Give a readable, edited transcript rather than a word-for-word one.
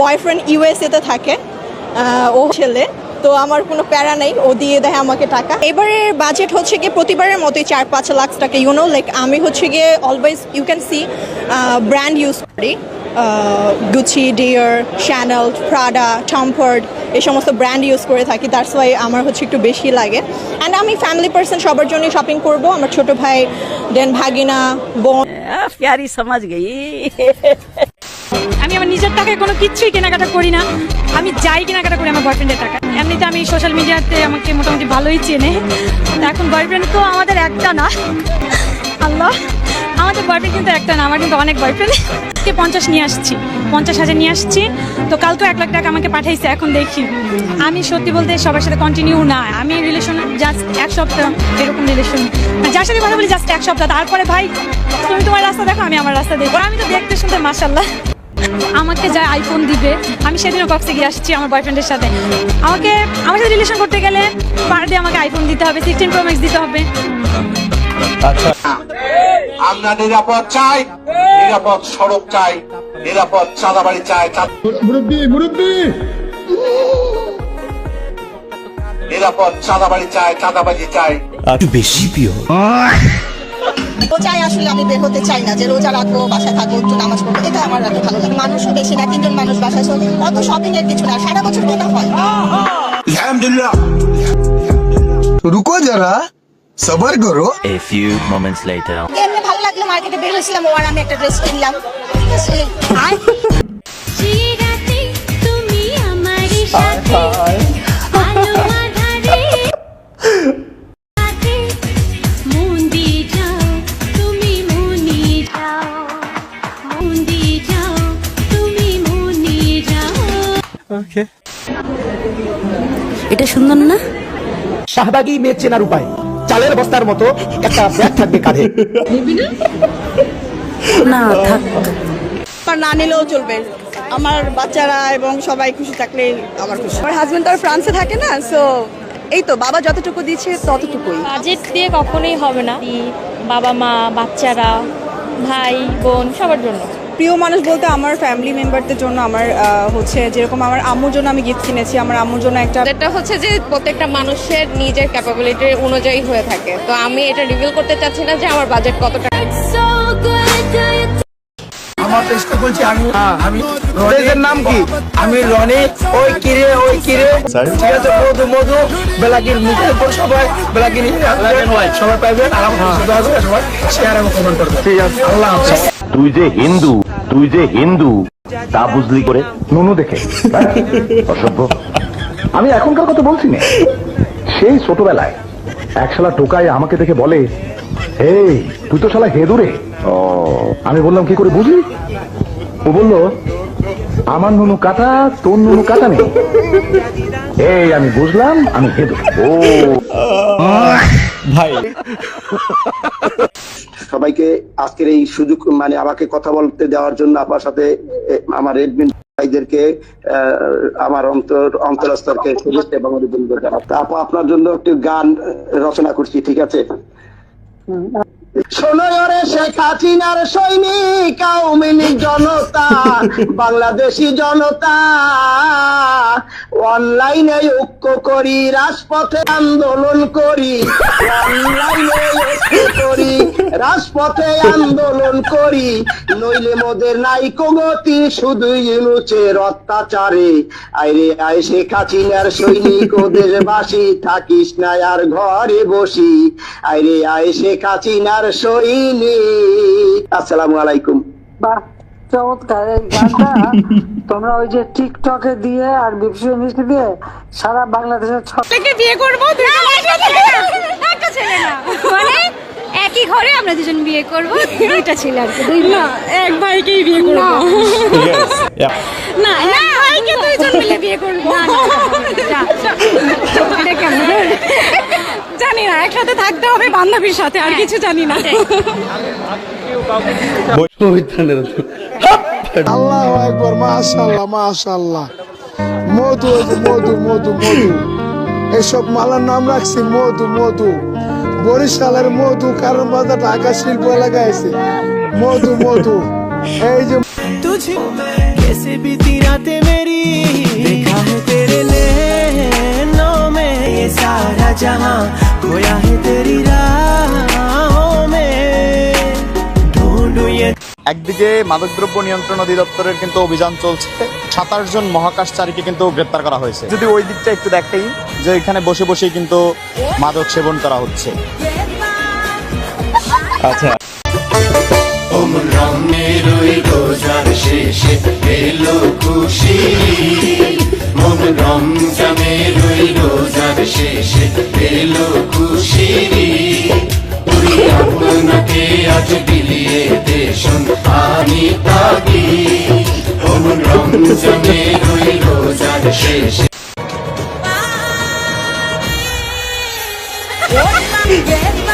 Boyfriend USA তে থাকে, ও ছেলে, তো আমার কোনো প্যারা নেই, ও দিয়ে দেয় আমাকে টাকা। এবারের বাজেট হচ্ছে গিয়ে প্রতিবারের মতোই 4-5 লাখ টাকা। লাইক আমি হচ্ছে গিয়ে always you can see brand use করি, Gucci, Dior, Chanel, Prada, Tom Ford, এই সমস্ত ব্র্যান্ড ইউজ করে থাকি। দ্যাটস ওয়াই আমার হচ্ছে একটু বেশি লাগে। অ্যান্ড আমি ফ্যামিলি পার্সন, সবার জন্যই শপিং করব। আমার ছোট ভাই, দেন ভাগিনা, বোন। প্যারি সমাজ গেই। আমি আমার নিজের টাকায় কোনো কিছুই কেনাকাটা করি না, আমি যাই কেনাকাটা করি আমার বয়ফ্রেন্ডের টাকা। এমনিতে আমি সোশ্যাল মিডিয়াতে আমাকে মোটামুটি ভালোই চেনে। এখন বয়ফ্রেন্ড তো আমাদের একটা না, আল্লাহ, আমাদের বয়ফ্রেন্ড কিন্তু একটা না, আমার কিন্তু অনেক বয়ফ্রেন্ড। 50 নিয়ে আসছি, 50,000 নিয়ে আসছি, তো কালকে 1 লাখ টাকা আমাকে পাঠাইছে। এখন দেখি, আমি সত্যি বলতে সবার সাথে কন্টিনিউ না, আমি রিলেশন জাস্ট 1 সপ্তাহ এরকম রিলেশন, যার সাথে কথা বলি জাস্ট 1 সপ্তাহ। তারপরে ভাই তুমি তোমার রাস্তা দেখো, আমি আমার রাস্তা দেখবো। আমি তো দেখতে শুনতে মাশাআল্লাহ। আমাকে যা আইফোন দিবে, আমি সেদিনও কক্সে গিয়ে আসছি আমার বয়ফ্রেন্ডের সাথে, আমাকে আমার সাথে রিলেশন করতে গেলে পার ডে আমাকে আইফোন দিতে হবে, 16 প্রো ম্যাক্স দিতে হবে। আমরা নিরাপদ চাই, নিরাপদ সড়ক চাই, নিরাপদ চাঁদাবাড়ি চাই, নিরাপদ চাঁদাবাড়ি চাই, চাঁদাবাজি চাই। বেশি প্রিয় ও চাই আসলে আমি বের হতে চাই না, যে রোজা রাখবো, বাসায় থাকবো, একটু নামাজ পড়বো, এটা আমার রাখতে ভালো লাগে। মানুষও বেশি না, 3 জন মানুষ বাসায়, অত শপিং এর কিছু না, সারা বছর কেনা হয়। আলহামদুলিল্লাহ। রুকো যারা, সবার করো। A few moments later. এমনি ভালো লাগলো, মার্কেটে বের হয়েছিলাম, ও আর আমি একটা ড্রেস কিনলাম। এটা সুন্দর না? শাহবাগী মেয়ে চেনার উপায়, চালের বস্তার মতো একটা ব্যাগ থাকবে কাঁধে। না থাক, আমার না নিলেও চলবে, আমার বাচ্চারা এবং সবাই খুশি থাকলে আমার খুশি। আমার হাজবেন্ড তো ফ্রান্সে থাকে না, সো এই তো বাবা যতটুকু দিচ্ছে ততটুকুই। বাজেট দিয়ে কখনোই হবে না, বাবা মা, বাচ্চারা, ভাই বোন, সবার জন্য। প্রিয় মানুষ বলতে আমার ফ্যামিলি মেম্বারদের জন্য আমার হচ্ছে যেরকম আমার আম্মুর জন্য আমি গিফট কিনেছি, আমার আম্মুর জন্য একটা। এটা হচ্ছে যে প্রত্যেকটা মানুষের নিজের ক্যাপাবিলিটি অনুযায়ী হয়ে থাকে, তো আমি এটা রিভিল করতে চাচ্ছি না যে আমার বাজেট কত টাকা। আমার চেষ্টা করছি আমি রনির নাম কি? আমি রনি, ওই কিরে ঠিক আছে, মধু মধু বেলাকির মুখের উপর সবাই বেলাকির সবাই পাইবেন। আরাম সবাই শেয়ার এবং কমেন্ট করবেন, ঠিক আছে? আল্লাহ হাফেজ। তুই যে হিন্দু তা বুঝলি করে নুনু দেখে অসভ্য। আমি এখনকার কথা বলছি না, সেই ছোটবেলায় এক শালা টোকায় আমাকে দেখে বলে, এই তুই তো শালা হেদুরে। ও, আমি বললাম কি করে বুঝলি? ও বলল, আমার নুনু কাটা, তোর নুনু কাটা নেই। এই আমি বুঝলাম আমি হেদু। ও ভাই সবাইকে আজকের এই সুযোগ মানে আমাকে কথা বলতে দেওয়ার জন্য আপনার সাথে আমার এডমিন ভাইদেরকে আমার অন্তরস্তরকে শুভেচ্ছা এবং অভিনন্দন জানাচ্ছি। আপু আপনার জন্য একটি গান রচনা করছি, ঠিক আছে? শোনো রে শেখ হাসিনার সৈনিক, আওয়ামী লীগ জনতা, বাংলাদেশি জনতা, অনলাইনে ঐক্য করি, রাজপথে আন্দোলন করি, অনলাইনে ঐক্য করি, রাজপথে আন্দোলন করি, নইলে মোদের নাই গতি, শুধু ইউনূসের অত্যাচারে। আইরে আয় শেখ হাসিনার সৈনিক, ও দেশবাসী, থাকিস না আর ঘরে বসি, আইরে আয় শেখ হাসিনার সৈনিক। আসসালামু আলাইকুম। বাহ, চমৎকার এই গানটা তোমরা ওই যে টিকটকে দিয়ে আর বিপসি মিষ্টি দিয়ে সারা বাংলাদেশের থেকে বিয়ে করবো, একটা ছেলে না, মানে একই ঘরে আমরা দুজন বিয়ে করবো, 2টা ছেলে আর কি, 2 না, এক ভাইকেই বিয়ে করবো। না, এক ভাইকে 2জন মিলে বিয়ে করবো। এটা কেমন জানি না, একসাথে থাকতে হবে বান্ধবীর সাথে, আর কিছু জানি না। আল্লাহু আকবার, মাশাআল্লাহ মাশাআল্লাহ। মধু মধু মধু মধু, এসব মালার নাম রাখছি মধু মধু। বরিশালের মধু, কারণ বাজার ঢাকা শিল্প এলাকায় আছে মধু মধু। এই যে कैसे बीती रातें मेरी देखा है तेरे नैनों में ये सारा जहां खोया है तेरी राहों में ढूंढूं ये। একদিকে মাদকদ্রব্য নিয়ন্ত্রণ অধিদপ্তরের কিন্তু অভিযান চলছে, 27 জন মহাকাশচারীকে কিন্তু গ্রেপ্তার করা হয়েছে। যদি ওই দিকটা একটু দেখেই যে এখানে বসে বসেই কিন্তু মাদক সেবন করা হচ্ছে। আচ্ছা, রঙের ওই রোজার শেষে এলো খুশি, মন রমজানের ওই রোজার শেষে এলো খুশি, আপনাকে আজ বিলিয়ে দেশন আমি তাগি, মন রমজানের ওই রোজার শেষে। Yeah.